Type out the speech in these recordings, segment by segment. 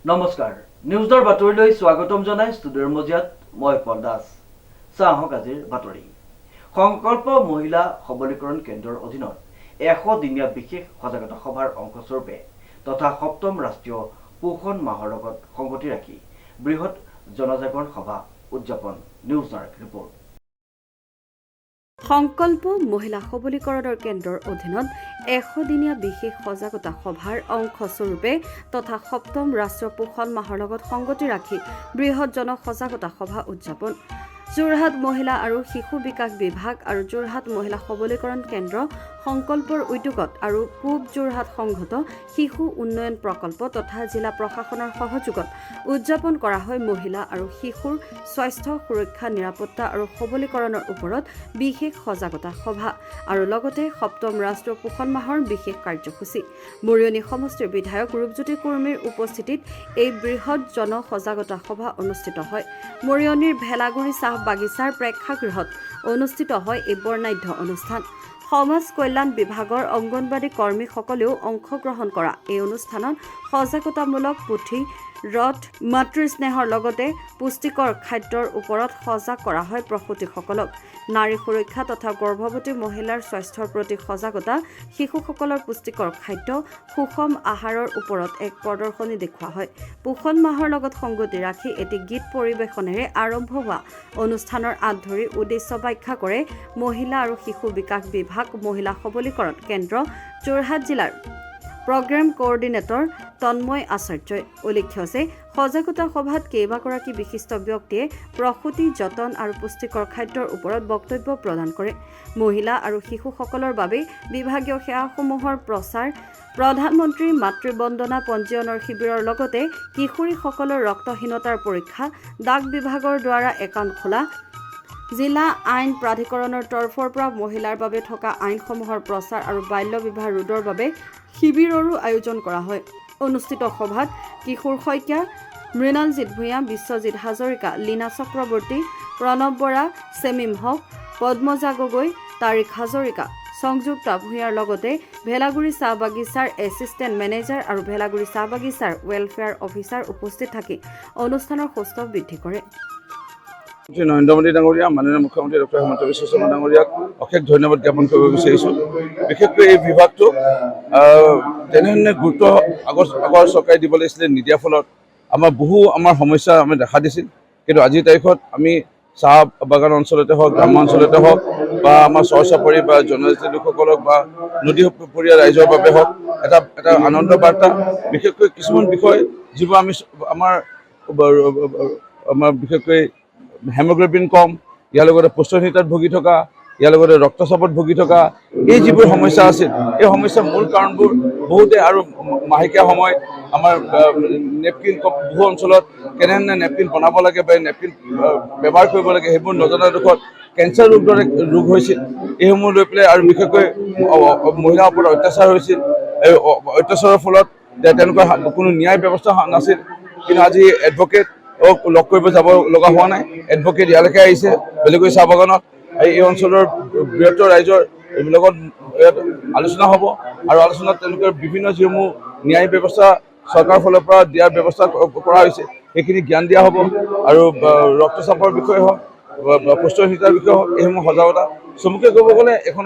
নমস্কাৰ নিউজৰ বাতৰিলৈ স্বাগতম জনাই ষ্টুডিঅ'ৰ মজিয়াত মই পল দাস চাহক আজিৰ বাতৰি সংকল্প মহিলা সবলীকৰণ কেন্দ্ৰৰ অধীনত 100 দিনীয়া বিশেষ সজাগতা সভাৰ অংশস্বৰূপে তথা সপ্তম ৰাষ্ট্ৰীয় পোষণ মাহৰ লগত সংগতি ৰাখি বৃহৎ জনজাগৰণ সভা উদযাপন নিউজৰ ৰিপৰ্ট সংকল্প মহিলা সবলীকৰণৰ কেন্দ্ৰৰ অধীনত 100 দিনীয়া বিশেষ সজাগতা সভাৰ অংশস্বৰূপে তথা সপ্তম ৰাষ্ট্ৰীয় পোষণ মাহৰ লগত সংগতি ৰাখি বৃহৎ জনসজাগতা সভা উদযাপন যোৰহাট মহিলা আৰু শিশু বিকাশ বিভাগ আৰু যোৰহাট মহিলা সবলীকৰণ কেন্দ্ৰ সংকল্পৰ উদ্যোগত আৰু পূব যোৰহাট সংহত শিশু উন্নয়ন প্ৰকল্প তথা জিলা প্ৰশাসনৰ সহযোগত উদযাপন কৰা হয় মহিলা আৰু শিশুৰ স্বাস্থ্য সুৰক্ষা নিৰাপত্তা আৰু সবলীকৰণৰ ওপৰত বিশেষ সজাগতা সভা আৰু লগতে সপ্তম ৰাষ্ট্ৰীয় পোষণ মাহৰ বিশেষ কাৰ্যসূচী মৰিয়নি সমষ্টিৰ বিধায়ক ৰূপজ্যোতি কুৰ্মীৰ উপস্থিতিত এই বৃহৎ জনসজাগতা সভা অনুষ্ঠিত হয় মৰিয়নিৰ ভেলাগুৰি চাহ বাগিচাৰ প্ৰেক্ষাগৃহত অনুষ্ঠিত হয় এই বৰ্ণাঢ্য অনুষ্ঠান সমাজ কল্যাণ বিভাগৰ অংগনবাড়ী কৰ্মীসকলেও অংশগ্ৰহণ কৰা এই অনুষ্ঠানত সজাগতামূলক পুথি ৰথ মাতৃস্নেহৰ লগতে পুষ্টিকৰ খাদ্যৰ ওপৰত সজাগ কৰা হয় প্ৰসূতিসকলক নাৰী সুৰক্ষা তথা গৰ্ভৱতী মহিলাৰ স্বাস্থ্যৰ প্ৰতি সজাগতা শিশুসকলৰ পুষ্টিকৰ খাদ্য সুষম আহাৰৰ ওপৰত এক প্ৰদৰ্শনী দেখুওৱা হয় পোষণ মাহৰ লগত সংগতি ৰাখি এটি গীত পৰিৱেশনেৰে আৰম্ভ হোৱা অনুষ্ঠানৰ আঁত ধৰি উদ্দেশ্য ব্যাখ্যা কৰে মহিলা আৰু শিশু বিকাশ বিভাগ মহিলা সবলীকৰণ কেন্দ্ৰ যোৰহাট জিলাৰ প্ৰগ্ৰাম কোঅৰ্ডিনেটৰ তন্ময় আচাৰ্যই উল্লেখ্য যে সজাগতা সভাত কেইবাগৰাকী বিশিষ্ট ব্যক্তিয়ে প্ৰসূতি যতন আৰু পুষ্টিকৰ খাদ্যৰ ওপৰত বক্তব্য প্ৰদান কৰে মহিলা আৰু শিশুসকলৰ বাবে বিভাগীয় সেৱাসমূহৰ প্ৰচাৰ প্ৰধানমন্ত্ৰী মাতৃবন্দনা পঞ্জীয়নৰ শিবিৰৰ লগতে কিশোৰীসকলৰ ৰক্তহীনতাৰ পৰীক্ষা ডাক বিভাগৰ দ্বাৰা একাউণ্ট খোলা জিলা আইন প্ৰাধিকৰণৰ তৰফৰ পৰা মহিলাৰ বাবে থকা আইনসমূহৰ প্ৰচাৰ আৰু বাল্য বিবাহ ৰোধৰ বাবে শিবিৰৰো আয়োজন কৰা হয় অনুষ্ঠিত সভাত কিশোৰ শইকীয়া মৃণালজিৎ ভূঞা বিশ্বজিৎ হাজৰিকা লীনা চক্ৰৱৰ্তী প্ৰণৱ বৰা চেমিম হক পদ্মজা গগৈ তাৰিক হাজৰিকা সংযুক্তা ভূঞাৰ লগতে ভেলাগুৰি চাহ বাগিচাৰ এছিষ্টেণ্ট মেনেজাৰ আৰু ভেলাগুৰি চাহ বাগিচাৰ ৱেলফেয়াৰ অফিচাৰ উপস্থিত থাকি অনুষ্ঠানৰ সৌষ্ঠৱ বৃদ্ধি কৰে নৰেন্দ্ৰ মোদী ডাঙৰীয়া মাননীয় মুখ্যমন্ত্ৰী ডক্টৰ হিমন্ত বিশ্ব শৰ্মা ডাঙৰীয়াক অশেষ ধন্যবাদ জ্ঞাপন কৰিব বিচাৰিছোঁ বিশেষকৈ এই বিভাগটোক তেনেধৰণে গুৰুত্ব আগৰ চৰকাৰে দিব লাগিছিলে নিদিয়াৰ ফলত আমাৰ সমস্যা আমি দেখা দিছিল কিন্তু আজিৰ তাৰিখত আমি চাহ বাগান অঞ্চলতে হওক গ্ৰাম্য অঞ্চলতে হওক বা আমাৰ চৰ চাপৰি বা জনজাতি লোকসকলক বা নদীপৰীয়া ৰাইজৰ বাবে হওক এটা আনন্দ বাৰ্তা বিশেষকৈ কিছুমান বিষয় যিবোৰ আমি আমাৰ বিশেষকৈ হেমোগ্লোবিন কম ইয়াৰ লগতে পুষ্টিহীনতাত ভুগি থকা ইয়াৰ লগতে ৰক্তচাপত ভুগি থকা এই যিবোৰ সমস্যা আছিল এই সমস্যাৰ মূল কাৰণবোৰ বহুতে আৰু মাহেকীয়া সময় আমাৰ নেপকিন বহু অঞ্চলত কেনেধৰণে নেপকিন বনাব লাগে বা নেপকিন ব্যৱহাৰ কৰিব লাগে সেইবোৰ নজনা দুখত কেঞ্চাৰ ৰোগ দৰে ৰোগ হৈছিল এইসমূহ লৈ পেলাই আৰু বিশেষকৈ মহিলাৰ ওপৰত অত্যাচাৰ হৈছিল এই অত্যাচাৰৰ ফলত তেনেকুৱা কোনো ন্যায় ব্যৱস্থা নাছিল কিন্তু আজি এডভকেট লগ কৰিব যাব লগা হোৱা নাই এডভকেট ইয়ালৈকে আহিছে বেলেগকৈ চাহ বাগানত এই অঞ্চলৰ বৃহত্তৰ ৰাইজৰ লগত আলোচনা হ'ব আৰু আলোচনাত তেওঁলোকৰ বিভিন্ন যিসমূহ ন্যায় ব্যৱস্থা চৰকাৰৰ ফালৰ পৰা দিয়াৰ ব্যৱস্থা কৰা হৈছে সেইখিনি জ্ঞান দিয়া হ'ব আৰু ৰক্তচাপৰ বিষয়ে হওক পুষ্টিহীনতাৰ বিষয়ে হওক এইসমূহ সজাগতা চমুকৈ ক'ব গ'লে এখন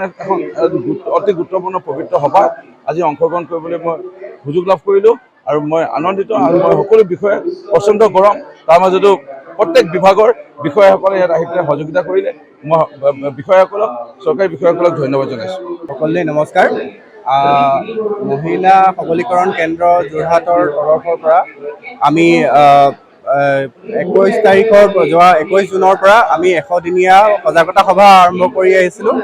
অতি গুৰুত্বপূৰ্ণ পবিত্ৰ সভা আজি অংশগ্ৰহণ কৰিবলৈ মই সুযোগ লাভ কৰিলোঁ আৰু মই আনন্দিত আৰু মই সকলো বিষয়ে প্ৰচণ্ড গৰম তাৰ মাজতো প্ৰত্যেক বিভাগৰ বিষয়াসকলে ইয়াত আহি পেলাই সহযোগিতা কৰিলে মই বিষয়াসকলক চৰকাৰী বিষয়াসকলক ধন্যবাদ জনাইছোঁ সকলোলৈ নমস্কাৰ মহিলা সবলীকৰণ কেন্দ্ৰ যোৰহাটৰ তৰফৰ পৰা আমি 21 তাৰিখৰ যোৱা 21 জুনৰ পৰা আমি 100 দিনীয়া সজাগতা সভা আৰম্ভ কৰি আহিছিলোঁ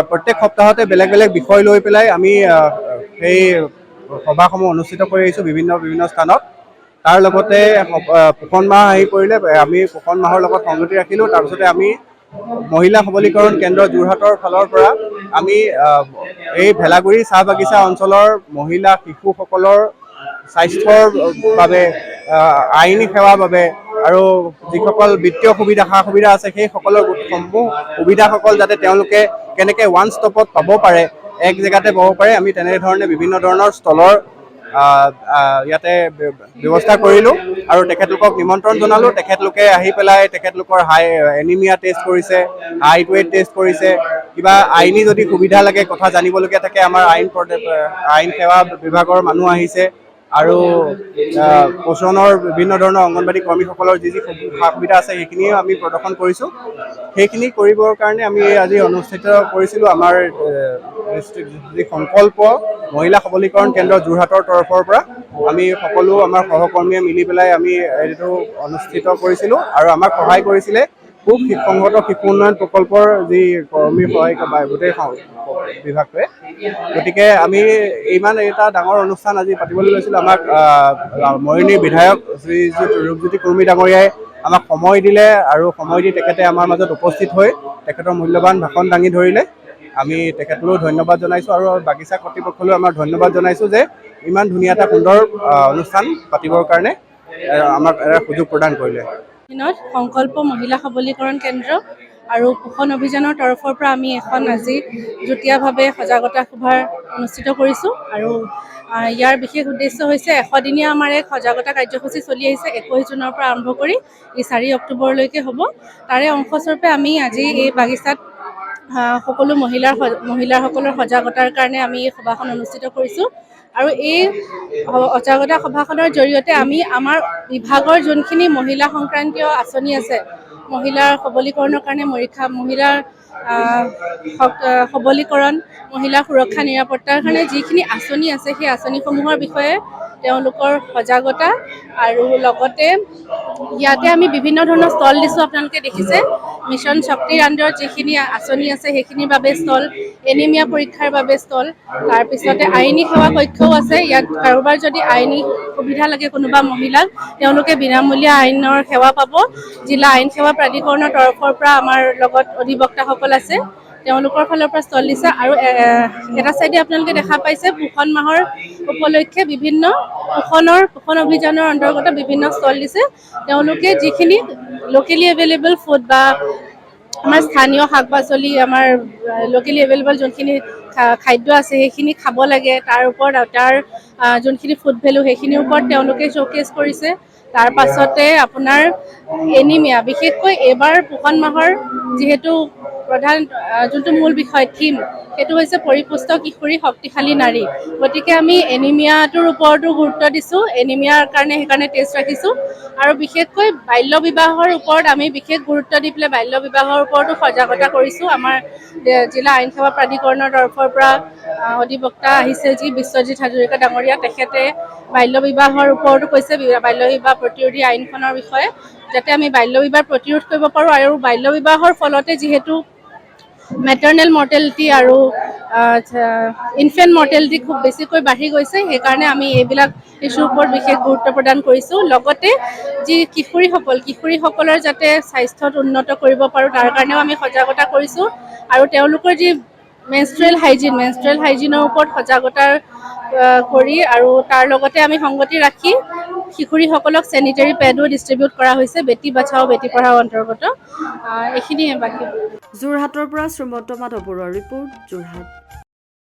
প্ৰত্যেক সপ্তাহতে বেলেগ বেলেগ বিষয় লৈ পেলাই আমি সেই সভাসমূহ অনুষ্ঠিত কৰি আহিছোঁ বিভিন্ন স্থানত তাৰ লগতে পোষণ মাহ আহি পৰিলে আমি পোষণ মাহৰ লগত সংগতি ৰাখিলোঁ তাৰপিছতে আমি মহিলা সবলীকৰণ কেন্দ্ৰ যোৰহাটৰ ফালৰ পৰা আমি এই ভেলাগুৰি চাহ বাগিচা অঞ্চলৰ মহিলা শিশুসকলৰ স্বাস্থ্যৰ বাবে আইনী সেৱাৰ বাবে আৰু যিসকল বিত্তীয় সুবিধা সা সুবিধা আছে সেই সকলৰ সমূহ সুবিধাসকল যাতে তেওঁলোকে কেনেকৈ ওৱান ষ্টপত পাব পাৰে এক জেগাতে পাব পাৰে আমি তেনেধৰণে বিভিন্ন ধৰণৰ ষ্টলৰ ইয়াতে ব্যৱস্থা কৰিলোঁ আৰু তেখেতলোকক নিমন্ত্ৰণ জনালোঁ। তেখেতলোকে আহি পেলাই তেখেতলোকৰ এনিমিয়া টেষ্ট কৰিছে, হাইট ৱেইট টেষ্ট কৰিছে। কিবা আইনী যদি সুবিধা লাগে, কথা জানিবলগীয়া থাকে, আমাৰ আইন সেৱা বিভাগৰ মানুহ আহিছে আৰু পোষণৰ বিভিন্ন ধৰণৰ অংগনবাড়ী কৰ্মীসকলৰ যি সা সুবিধা আছে সেইখিনিও আমি প্ৰদৰ্শন কৰিছোঁ। সেইখিনি কৰিবৰ কাৰণে আমি আজি অনুষ্ঠিত কৰিছিলোঁ আমাৰ যি সংকল্প মহিলা সবলীকৰণ কেন্দ্ৰ যোৰহাটৰ তৰফৰ পৰা আমি সকলো আমাৰ সহকৰ্মীয়ে মিলি পেলাই আমি এইটো অনুষ্ঠিত কৰিছিলোঁ আৰু আমাক সহায় কৰিছিলে পূব সংহত শিশু উন্নয়ন প্ৰকল্পৰ যি কৰ্মী সহায়িকা বা গোটেই বিভাগটোৱে। গতিকে আমি ইমান এটা ডাঙৰ অনুষ্ঠান আজি পাতিবলৈ লৈছিলোঁ। আমাক মৰিনীৰ বিধায়ক শ্ৰীযুত ৰূপজ্যোতি কুৰ্মী ডাঙৰীয়াই আমাক সময় দিলে আৰু সময় দি তেখেতে আমাৰ মাজত উপস্থিত হৈ তেখেতৰ মূল্যৱান ভাষণ দাঙি ধৰিলে। আমি তেখেতলৈও ধন্যবাদ জনাইছোঁ আৰু বাগিচা কৰ্তৃপক্ষলৈও আমাৰ ধন্যবাদ জনাইছোঁ যে ইমান ধুনীয়া এটা সুন্দৰ অনুষ্ঠান পাতিবৰ কাৰণে আমাক এটা সুযোগ প্ৰদান কৰিলে। সংকল্প মহিলা সবলীকৰণ কেন্দ্ৰ আৰু পোষণ অভিযানৰ তৰফৰ পৰা আমি এখন আজি যুটীয়াভাৱে সজাগতা সভা অনুষ্ঠিত কৰিছোঁ আৰু ইয়াৰ বিশেষ উদ্দেশ্য হৈছে 100 দিনীয়া আমাৰ এক সজাগতা কাৰ্যসূচী চলি আহিছে। 21 জুনৰ পৰা আৰম্ভ কৰি ই 4 অক্টোবৰলৈকে হ'ব। তাৰে অংশস্বৰূপে আমি আজি এই বাগিচাত সকলো মহিলাসকলৰ সজাগতাৰ কাৰণে আমি এই সভাখন অনুষ্ঠিত কৰিছোঁ আৰু এই সজাগতা সভাখনৰ জৰিয়তে আমি আমাৰ বিভাগৰ যোনখিনি মহিলা সংক্ৰান্তীয় আঁচনি আছে, মহিলাৰ সবলীকৰণৰ কাৰণে মহিলাৰ সবলীকৰণ, মহিলাৰ সুৰক্ষা নিৰাপত্তাৰ কাৰণে যিখিনি আঁচনি আছে সেই আঁচনিসমূহৰ বিষয়ে তেওঁলোকৰ সজাগতা আৰু লগতে ইয়াতে আমি বিভিন্ন ধৰণৰ ষ্টল দিছোঁ। আপোনালোকে দেখিছে মিছন শক্তিৰ আণ্ডাৰত যিখিনি আঁচনি আছে সেইখিনিৰ বাবে ষ্টল, এনিমিয়া পৰীক্ষাৰ বাবে ষ্টল, তাৰপিছতে আইনী সেৱা কক্ষও আছে। ইয়াত কাৰোবাৰ যদি আইনী সুবিধা লাগে কোনোবা মহিলাক, তেওঁলোকে বিনামূলীয়া আইনৰ সেৱা পাব। জিলা আইন সেৱা প্ৰাধিকৰণৰ তৰফৰ পৰা আমাৰ লগত অধিবক্তাসকল আছে, তেওঁলোকৰ ফালৰ পৰা ষ্টল দিছে আৰু এটা চাইডে আপোনালোকে দেখা পাইছে পোষণ মাহৰ উপলক্ষে বিভিন্ন পোষণ অভিযানৰ অন্তৰ্গত বিভিন্ন ষ্টল দিছে। তেওঁলোকে যিখিনি লোকেলি এভেইলেবল ফুড বা আমাৰ স্থানীয় শাক পাচলি, আমাৰ লোকেলি এভেইলেবল যোনখিনি খাদ্য আছে সেইখিনি খাব লাগে, তাৰ ওপৰত তাৰ যোনখিনি ফুড ভেলু সেইখিনিৰ ওপৰত তেওঁলোকে শ্ব'কেছ কৰিছে। তাৰ পাছতে আপোনাৰ এনিমিয়া, বিশেষকৈ এইবাৰ পোষণ মাহৰ যিহেতু প্ৰধান যোনটো মূল বিষয় থিম সেইটো হৈছে পৰিপুষ্ট কিশোৰী শক্তিশালী নাৰী। গতিকে আমি এনিমিয়াটোৰ ওপৰতো গুৰুত্ব দিছোঁ, এনিমিয়াৰ কাৰণে সেইকাৰণে টেষ্ট ৰাখিছোঁ আৰু বিশেষকৈ বাল্য বিবাহৰ ওপৰত আমি বিশেষ গুৰুত্ব দি পেলাই বাল্য বিবাহৰ ওপৰতো সজাগতা কৰিছোঁ। আমাৰ জিলা আইন সেৱা প্ৰাধিকৰণৰ তৰফৰ পৰা অধিবক্তা আহিছে যি বিশ্বজিৎ হাজৰিকা ডাঙৰীয়া, তেখেতে বাল্য বিবাহৰ ওপৰতো কৈছে, বাল্য বিবাহ প্ৰতিৰোধী আইনখনৰ বিষয়ে, যাতে আমি বাল্য বিবাহ প্ৰতিৰোধ কৰিব পাৰোঁ আৰু বাল্য বিবাহৰ ফলতে যিহেতু মেটাৰনেল মৰ্টেলিটি আৰু ইনফেণ্ট মৰ্টেলিটি খুব বেছিকৈ বাঢ়ি গৈছে, সেইকাৰণে আমি এইবিলাক ইছ্যুৰ ওপৰত বিশেষ গুৰুত্ব প্ৰদান কৰিছোঁ। লগতে যি কিশোৰীসকলৰ যাতে স্বাস্থ্যত উন্নত কৰিব পাৰোঁ তাৰ কাৰণেও আমি সজাগতা কৰিছোঁ আৰু তেওঁলোকৰ যি মেনষ্ট্ৰুৱেল হাইজিনৰ ওপৰত সজাগতাৰ কৰি আৰু তাৰ লগতে আমি সংগতি ৰাখি কিশোৰীসকলক চেনিটেৰী পেডো ডিষ্ট্ৰিবিউট কৰা হৈছে বেটী বাচাও বেটী পঢ়াও অন্তৰ্গত। এইখিনিয়ে বাকী। যোৰহাটৰ পৰা শ্ৰীমন্ত মাধৱ বৰুৱাৰ ৰিপৰ্ট, যোৰহাট।